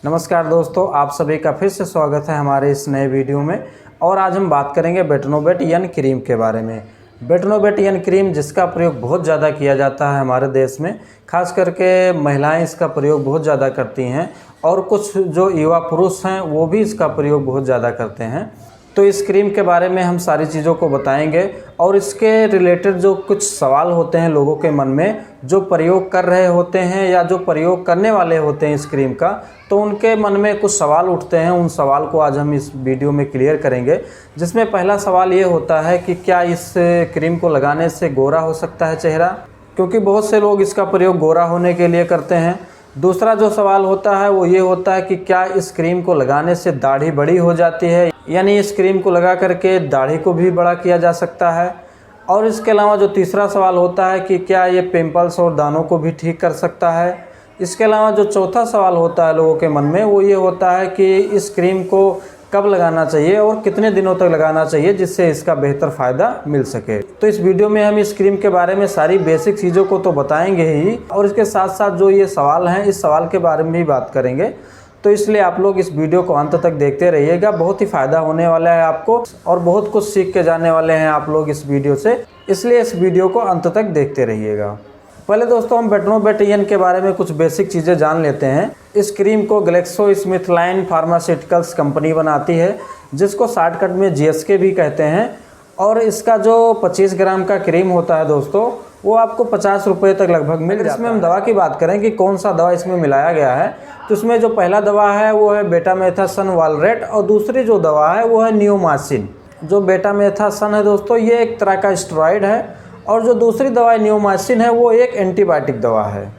नमस्कार दोस्तों, आप सभी का फिर से स्वागत है हमारे इस नए वीडियो में। और आज हम बात करेंगे बेटनोवेट यन क्रीम के बारे में। बेटनोवेट यन क्रीम जिसका प्रयोग बहुत ज़्यादा किया जाता है हमारे देश में, खास करके महिलाएं इसका प्रयोग बहुत ज़्यादा करती हैं और कुछ जो युवा पुरुष हैं वो भी इसका प्रयोग बहुत ज़्यादा करते हैं। तो इस क्रीम के बारे में हम सारी चीज़ों को बताएंगे और इसके रिलेटेड जो कुछ सवाल होते हैं लोगों के मन में, जो प्रयोग कर रहे होते हैं या जो प्रयोग करने वाले होते हैं इस क्रीम का, तो उनके मन में कुछ सवाल उठते हैं। उन सवाल को आज हम इस वीडियो में क्लियर करेंगे। जिसमें पहला सवाल ये होता है कि क्या इस क्रीम को लगाने से गोरा हो सकता है चेहरा, क्योंकि बहुत से लोग इसका प्रयोग गोरा होने के लिए करते हैं। दूसरा जो सवाल होता है वो ये होता है कि क्या इस क्रीम को लगाने से दाढ़ी बड़ी हो जाती है, यानी इस क्रीम को लगा करके दाढ़ी को भी बड़ा किया जा सकता है। और इसके अलावा जो तीसरा सवाल होता है कि क्या ये पिंपल्स और दानों को भी ठीक कर सकता है। इसके अलावा जो चौथा सवाल होता है लोगों के मन में वो ये होता है कि इस क्रीम को कब लगाना चाहिए और कितने दिनों तक लगाना चाहिए जिससे इसका बेहतर फ़ायदा मिल सके। तो इस वीडियो में हम इस क्रीम के बारे में सारी बेसिक चीज़ों को तो बताएंगे ही, और इसके साथ साथ जो ये सवाल हैं इस सवाल के बारे में भी बात करेंगे। तो इसलिए आप लोग इस वीडियो को अंत तक देखते रहिएगा, बहुत ही फ़ायदा होने वाला है आपको और बहुत कुछ सीख के जाने वाले हैं आप लोग इस वीडियो से, इसलिए इस वीडियो को अंत तक देखते रहिएगा। पहले दोस्तों हम बेटनोवेट यन के बारे में कुछ बेसिक चीज़ें जान लेते हैं। इस क्रीम को ग्लेक्सोस्मिथक्लाइन फार्मास्यूटिकल्स कंपनी बनाती है, जिसको शॉर्टकट में GSK भी कहते हैं। और इसका जो 25 ग्राम का क्रीम होता है दोस्तों, वो आपको 50 रुपये तक लगभग मिल जाता है। इसमें हम दवा की बात करें कि कौन सा दवा इसमें मिलाया गया है, तो इसमें जो पहला दवा है वो है बेटामेथासन वालरेट और दूसरी जो दवा है वो है नियोमासिन। जो बेटामेथासन है दोस्तों ये एक तरह का स्टेरॉइड है और जो दूसरी दवा नियोमासिन है वो एक एंटीबायोटिक दवा है।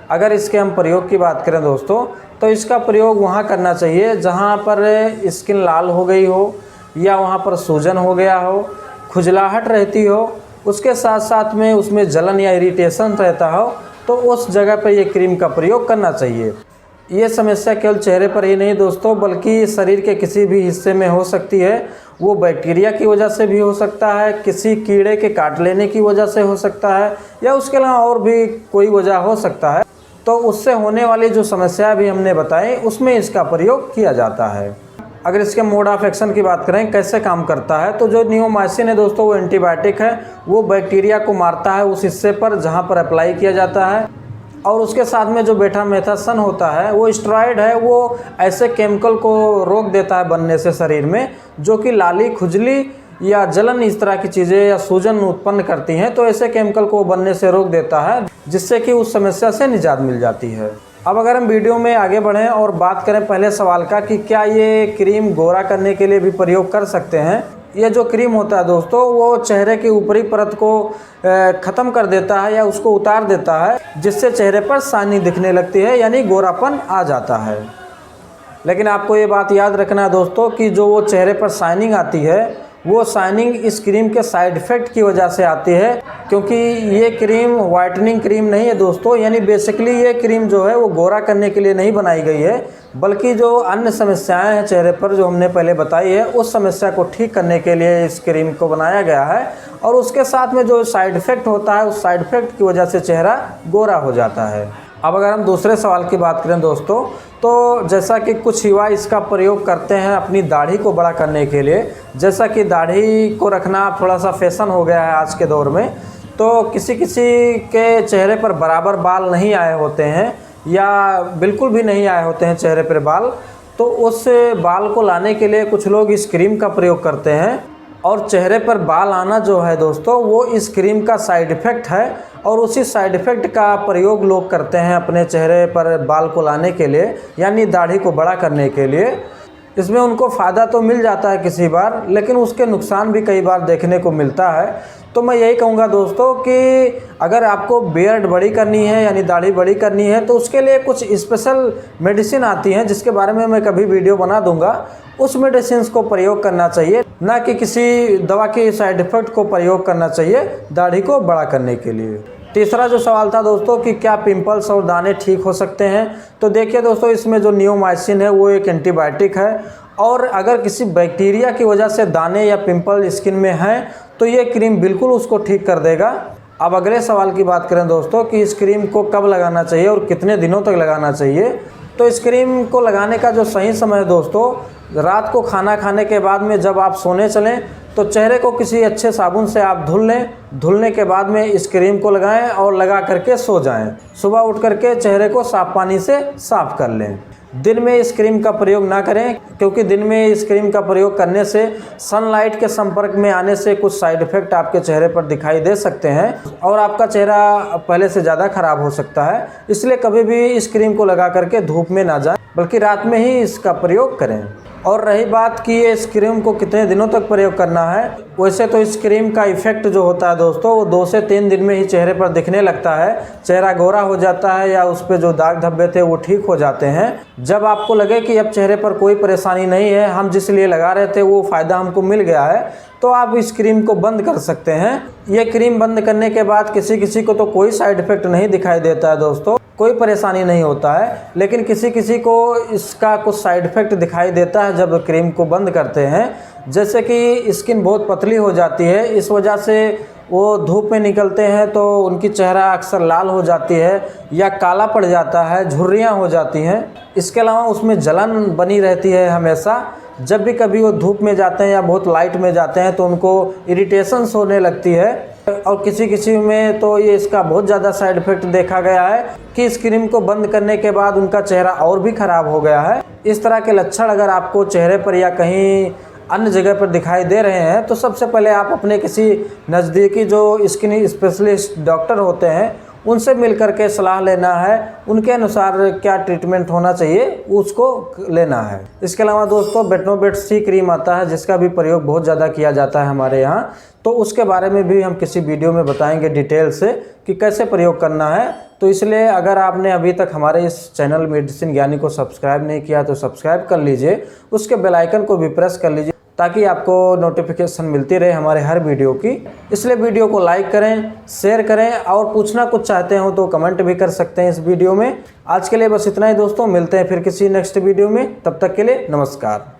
अगर इसके हम प्रयोग की बात करें दोस्तों, तो इसका प्रयोग वहाँ करना चाहिए जहाँ पर स्किन लाल हो गई हो या वहाँ पर सूजन हो गया हो, खुजलाहट रहती हो, उसके साथ साथ में उसमें जलन या इरिटेशन रहता हो, तो उस जगह पर ये क्रीम का प्रयोग करना चाहिए। ये समस्या केवल चेहरे पर ही नहीं दोस्तों, बल्कि शरीर के किसी भी हिस्से में हो सकती है। वो बैक्टीरिया की वजह से भी हो सकता है, किसी कीड़े के काट लेने की वजह से हो सकता है, या उसके अलावा और भी कोई वजह हो सकता है। तो उससे होने वाली जो समस्या भी हमने बताई उसमें इसका प्रयोग किया जाता है। अगर इसके मोड ऑफ एक्शन की बात करें कैसे काम करता है, तो जो नियोमासिन है दोस्तों वो एंटीबायोटिक है, वो बैक्टीरिया को मारता है उस हिस्से पर जहाँ पर अप्लाई किया जाता है। और उसके साथ में जो बेटामेथासन होता है वो स्टेरॉइड है, वो ऐसे केमिकल को रोक देता है बनने से शरीर में, जो कि लाली, खुजली या जलन इस तरह की चीज़ें या सूजन उत्पन्न करती हैं। तो ऐसे केमिकल को बनने से रोक देता है, जिससे कि उस समस्या से निजात मिल जाती है। अब अगर हम वीडियो में आगे बढ़ें और बात करें पहले सवाल का कि क्या ये क्रीम गोरा करने के लिए भी प्रयोग कर सकते हैं। ये जो क्रीम होता है दोस्तों वो चेहरे की ऊपरी परत को ख़त्म कर देता है या उसको उतार देता है, जिससे चेहरे पर शाइनिंग दिखने लगती है, यानी गोरापन आ जाता है। लेकिन आपको ये बात याद रखना है दोस्तों कि जो वो चेहरे पर शाइनिंग आती है वो शाइनिंग इस क्रीम के साइड इफ़ेक्ट की वजह से आती है, क्योंकि ये क्रीम वाइटनिंग क्रीम नहीं है दोस्तों। यानी बेसिकली ये क्रीम जो है वो गोरा करने के लिए नहीं बनाई गई है, बल्कि जो अन्य समस्याएं हैं चेहरे पर जो हमने पहले बताई है उस समस्या को ठीक करने के लिए इस क्रीम को बनाया गया है। और उसके साथ में जो साइड इफ़ेक्ट होता है उस साइड इफ़ेक्ट की वजह से चेहरा गोरा हो जाता है। अब अगर हम दूसरे सवाल की बात करें दोस्तों, तो जैसा कि कुछ युवा इसका प्रयोग करते हैं अपनी दाढ़ी को बड़ा करने के लिए, जैसा कि दाढ़ी को रखना थोड़ा सा फैशन हो गया है आज के दौर में, तो किसी किसी के चेहरे पर बराबर बाल नहीं आए होते हैं या बिल्कुल भी नहीं आए होते हैं चेहरे पर बाल, तो उस बाल को लाने के लिए कुछ लोग इस क्रीम का प्रयोग करते हैं। और चेहरे पर बाल आना जो है दोस्तों वो इस क्रीम का साइड इफ़ेक्ट है, और उसी साइड इफ़ेक्ट का प्रयोग लोग करते हैं अपने चेहरे पर बाल को लाने के लिए, यानी दाढ़ी को बड़ा करने के लिए। इसमें उनको फ़ायदा तो मिल जाता है किसी बार, लेकिन उसके नुकसान भी कई बार देखने को मिलता है। तो मैं यही कहूँगा दोस्तों कि अगर आपको बियर्ड बड़ी करनी है यानी दाढ़ी बड़ी करनी है, तो उसके लिए कुछ स्पेशल मेडिसिन आती हैं जिसके बारे में मैं कभी वीडियो बना दूंगा। उस मेडिसिन को प्रयोग करना चाहिए, ना कि किसी दवा के साइड इफ़ेक्ट को प्रयोग करना चाहिए दाढ़ी को बड़ा करने के लिए। तीसरा जो सवाल था दोस्तों कि क्या पिंपल्स और दाने ठीक हो सकते हैं, तो देखिए दोस्तों इसमें जो नियोमासिन है वो एक एंटीबायोटिक है, और अगर किसी बैक्टीरिया की वजह से दाने या पिंपल स्किन में हैं तो ये क्रीम बिल्कुल उसको ठीक कर देगा। अब अगले सवाल की बात करें दोस्तों कि इस क्रीम को कब लगाना चाहिए और कितने दिनों तक लगाना चाहिए, तो इस क्रीम को लगाने का जो सही समय है दोस्तों, रात को खाना खाने के बाद में जब आप सोने चलें तो चेहरे को किसी अच्छे साबुन से आप धुल लें। धुलने के बाद में इस क्रीम को लगाएं और लगा करके सो जाएं। सुबह उठ करके चेहरे को साफ पानी से साफ कर लें। दिन में इस क्रीम का प्रयोग ना करें, क्योंकि दिन में इस क्रीम का प्रयोग करने से सनलाइट के संपर्क में आने से कुछ साइड इफ़ेक्ट आपके चेहरे पर दिखाई दे सकते हैं और आपका चेहरा पहले से ज़्यादा ख़राब हो सकता है। इसलिए कभी भी इस क्रीम को लगा करके धूप में ना जाएं, बल्कि रात में ही इसका प्रयोग करें। और रही बात कि इस क्रीम को कितने दिनों तक प्रयोग करना है, वैसे तो इस क्रीम का इफ़ेक्ट जो होता है दोस्तों, वो 2 से 3 दिन में ही चेहरे पर दिखने लगता है। चेहरा गोरा हो जाता है या उस पर जो दाग धब्बे थे वो ठीक हो जाते हैं। जब आपको लगे कि अब चेहरे पर कोई परेशानी नहीं है, हम जिस लिए लगा रहे थे वो फ़ायदा हमको मिल गया है, तो आप इस क्रीम को बंद कर सकते हैं। ये क्रीम बंद करने के बाद किसी को तो कोई साइड इफ़ेक्ट नहीं दिखाई देता है दोस्तों, कोई परेशानी नहीं होता है। लेकिन किसी को इसका कुछ साइड इफ़ेक्ट दिखाई देता है जब क्रीम को बंद करते हैं। जैसे कि स्किन बहुत पतली हो जाती है, इस वजह से वो धूप में निकलते हैं तो उनकी चेहरा अक्सर लाल हो जाती है या काला पड़ जाता है, झुर्रियाँ हो जाती हैं। इसके अलावा उसमें जलन बनी रहती है हमेशा। जब भी कभी वो धूप में जाते हैं या बहुत लाइट में जाते हैं तो उनको इरिटेशंस होने लगती है। और किसी में तो ये इसका बहुत ज़्यादा साइड इफ़ेक्ट देखा गया है कि इस क्रीम को बंद करने के बाद उनका चेहरा और भी ख़राब हो गया है। इस तरह के लक्षण अगर आपको चेहरे पर या कहीं अन्य जगह पर दिखाई दे रहे हैं तो सबसे पहले आप अपने किसी नज़दीकी जो स्किन स्पेशलिस्ट डॉक्टर होते हैं उनसे मिल कर के सलाह लेना है। उनके अनुसार क्या ट्रीटमेंट होना चाहिए उसको लेना है। इसके अलावा दोस्तों बेटनोवेट सी क्रीम आता है जिसका भी प्रयोग बहुत ज़्यादा किया जाता है हमारे यहाँ, तो उसके बारे में भी हम किसी वीडियो में बताएंगे डिटेल से कि कैसे प्रयोग करना है। तो इसलिए अगर आपने अभी तक हमारे इस चैनल मेडिसिन ज्ञानी को सब्सक्राइब नहीं किया तो सब्सक्राइब कर लीजिए, उसके बेल आइकन को भी प्रेस कर लीजिए ताकि आपको नोटिफिकेशन मिलती रहे हमारे हर वीडियो की। इसलिए वीडियो को लाइक करें, शेयर करें और पूछना कुछ चाहते हो तो कमेंट भी कर सकते हैं इस वीडियो में। आज के लिए बस इतना ही दोस्तों, मिलते हैं फिर किसी नेक्स्ट वीडियो में, तब तक के लिए नमस्कार।